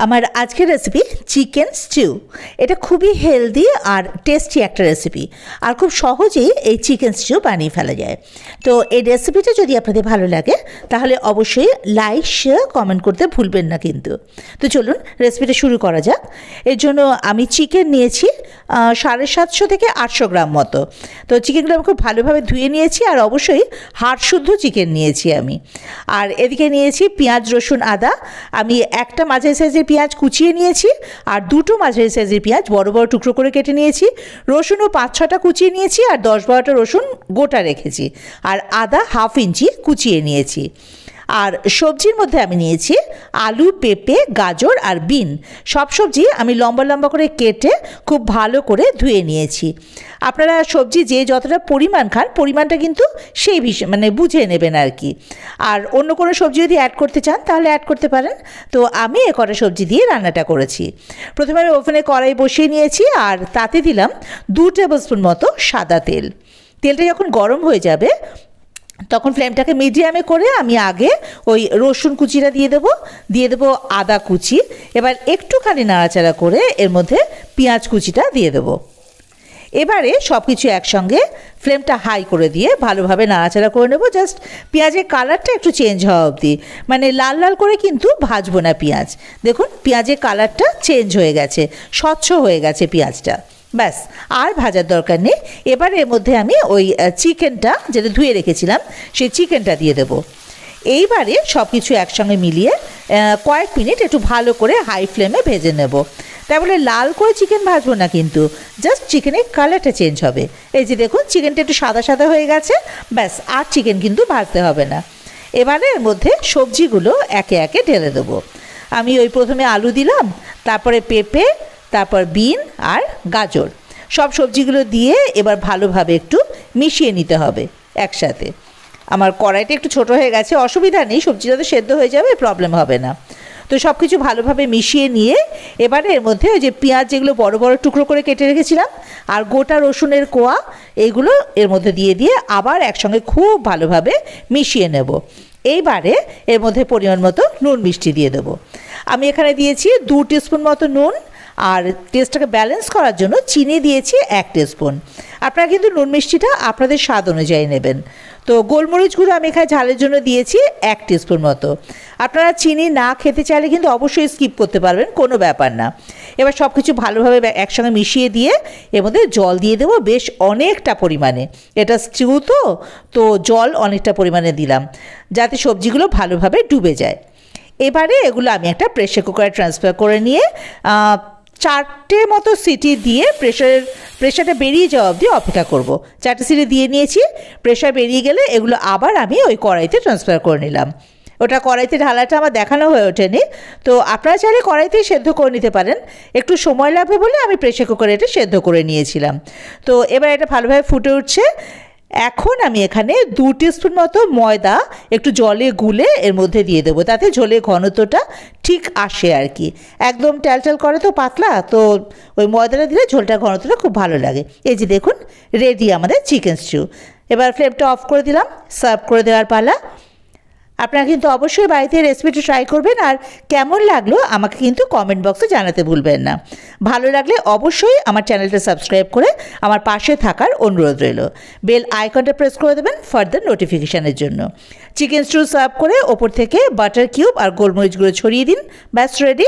আমার আজকের recipe chicken stew. এটা খুবই হেলদি আর টেস্টি একটা রেসিপি, আর খুব সহজেই এই চিকেন স্টিউ বানিয়ে ফেলা যায়। তো এই রেসিপিটা যদি আপনাদের ভালো লাগে তাহলে অবশ্যই লাইক শেয়ার কমেন্ট করতে ভুলবেন না কিন্তু। তো চলুন রেসিপিটা শুরু করা যাক। এর জন্য আমি চিকেন নিয়েছি 750 থেকে 800 গ্রাম মতো। তো চিকেনগুলো আমি খুব ভালোভাবে ধুয়ে নিয়েছি, আর অবশ্যই হাড় শুদ্ধ চিকেন নিয়েছি আমি। আর এদিকে নিয়েছি পেঁয়াজ, রসুন, আদা। আমি একটা মাঝারি সাইজের পেঁয়াজ কুচিয়ে নিয়েছি, আর দুটো মাঝারি সাইজের পেঁয়াজ বড় বড় টুকরো করে কেটে নিয়েছি। রসুনও 5-6টা কুচিয়ে নিয়েছি, আর 10-12টা রসুন গোটা রেখেছি। আর আদা 1/2 ইঞ্চি কুচিয়ে নিয়েছি। আর সবজির মধ্যে আমি নিয়েছি আলু, পেঁপে, গাজর আর বিন। সব সবজি আমি লম্বা লম্বা করে কেটে খুব ভালো করে ধুয়ে নিয়েছি। আপনারা সবজি যে যতটা পরিমাণ খান পরিমাণটা কিন্তু সেই মানে বুঝে নেবেন আর কি। আর অন্য কোনো সবজি যদি অ্যাড করতে চান তাহলে অ্যাড করতে পারেন। তো আমি এ কটা সবজি দিয়ে রান্নাটা করেছি। প্রথমে আমি ওভেনে কড়াই বসিয়ে নিয়েছি, আর তাতে দিলাম 2 টেবিল স্পুন মতো সাদা তেল। তেলটা যখন গরম হয়ে যাবে তখন ফ্লেমটাকে মিডিয়ামে করে আমি আগে ওই রসুন কুচিটা দিয়ে দেবো আদা কুচি। এবার একটুখানি নাড়াচাড়া করে এর মধ্যে পেঁয়াজ কুচিটা দিয়ে দেবো। এবারে সব কিছু একসঙ্গে ফ্লেমটা হাই করে দিয়ে ভালোভাবে নাড়াচাড়া করে নেব, জাস্ট পেঁয়াজের কালারটা একটু চেঞ্জ হওয়া অবধি। মানে লাল লাল করে কিন্তু ভাজবো না পেঁয়াজ। দেখুন পেঁয়াজের কালারটা চেঞ্জ হয়ে গেছে, স্বচ্ছ হয়ে গেছে পেঁয়াজটা। ব্যাস, আর ভাজার দরকার নেই। এবার এর মধ্যে আমি ওই চিকেনটা যেটা ধুয়ে রেখেছিলাম সেই চিকেনটা দিয়ে দেবো। এইবারে সব কিছু একসঙ্গে মিলিয়ে কয়েক মিনিট একটু ভালো করে হাই ফ্লেমে ভেজে নেব। তাই বলে লাল করে চিকেন ভাজবো না কিন্তু, জাস্ট চিকেনের কালারটা চেঞ্জ হবে। এই যে দেখুন চিকেনটা একটু সাদা সাদা হয়ে গেছে। ব্যাস, আর চিকেন কিন্তু ভাজতে হবে না। এবারে এর মধ্যে সবজিগুলো একে একে ঢেলে দেবো। আমি ওই প্রথমে আলু দিলাম, তারপরে পেঁপে, তারপর বিন আর গাজর। সব সবজিগুলো দিয়ে এবার ভালোভাবে একটু মিশিয়ে নিতে হবে একসাথে। আমার কড়াইটা একটু ছোট হয়ে গেছে, অসুবিধা নেই, সবজিটা তো সেদ্ধ হয়ে যাবে, প্রবলেম হবে না। তো সব কিছু ভালোভাবে মিশিয়ে নিয়ে এবারে এর মধ্যে ওই যে পেঁয়াজ যেগুলো বড় বড় টুকরো করে কেটে রেখেছিলাম আর গোটা রসুনের কোয়া, এইগুলো এর মধ্যে দিয়ে আবার একসঙ্গে খুব ভালোভাবে মিশিয়ে নেব। এইবারে এর মধ্যে পরিমাণ মতো নুন মিষ্টি দিয়ে দেবো। আমি এখানে দিয়েছি 2 টিস্পুন মতো নুন, আর টেস্টটাকে ব্যালেন্স করার জন্য চিনি দিয়েছি 1 টিস্পুন। আপনারা কিন্তু নুন মিষ্টিটা আপনাদের স্বাদ অনুযায়ী নেবেন। তো গোলমরিচ গুঁড়ো আমি এখানে ঝালের জন্য দিয়েছি 1 টিস্পুন মতো। আপনারা চিনি না খেতে চাইলে কিন্তু অবশ্যই স্কিপ করতে পারবেন, কোনো ব্যাপার না। এবার সব কিছু ভালোভাবে একসঙ্গে মিশিয়ে দিয়ে এর মধ্যে জল দিয়ে দেবো বেশ অনেকটা পরিমাণে। এটা স্টিউ তো জল অনেকটা পরিমাণে দিলাম যাতে সবজিগুলো ভালোভাবে ডুবে যায়। এবারে এগুলো আমি একটা প্রেসার কুকারে ট্রান্সফার করে নিয়ে 4টে মতো সিটি দিয়ে প্রেশারটা বেরিয়ে যাওয়া অবধি অপেক্ষা করব। 4টে সিটি দিয়ে নিয়েছি, প্রেশার বেরিয়ে গেলে এগুলো আবার আমি ওই কড়াইতে ট্রান্সফার করে নিলাম। ওটা কড়াইতে ঢালাটা আমার দেখানো হয়ে ওঠেনি, তো আপনারা চাইলে কড়াইতেই সেদ্ধ করে নিতে পারেন। একটু সময় লাগবে বলে আমি প্রেসার কুকারে এটা সেদ্ধ করে নিয়েছিলাম। তো এবার এটা ভালোভাবে ফুটে উঠছে। এখন আমি এখানে 2 টিস্পুন মতো ময়দা একটু জলে গুলে এর মধ্যে দিয়ে দেবো, তাতে ঝোলের ঘনত্বটা ঠিক আসে আর কি। একদম ট্যালট্যাল করে তো পাতলা, তো ওই ময়দাটা দিলে ঝোলটার ঘনত্বটা খুব ভালো লাগে। এই যে দেখুন রেডি আমাদের চিকেন স্টিউ। এবার ফ্লেমটা অফ করে দিলাম, সার্ভ করে দেওয়ার পালা। আপনারা কিন্তু অবশ্যই বাড়িতে রেসিপিটা ট্রাই করবেন, আর কেমন লাগলো আমাকে কিন্তু কমেন্ট বক্সে জানাতে ভুলবেন না। ভালো লাগলে অবশ্যই আমার চ্যানেলটা সাবস্ক্রাইব করে আমার পাশে থাকার অনুরোধ রইল। বেল আইকনটা প্রেস করে দেবেন ফার্দার নোটিফিকেশানের জন্য। চিকেন স্টিউ সার্ভ করে ওপর থেকে বাটার কিউব আর গোলমরিচগুলো ছড়িয়ে দিন। ব্যাস রেডি।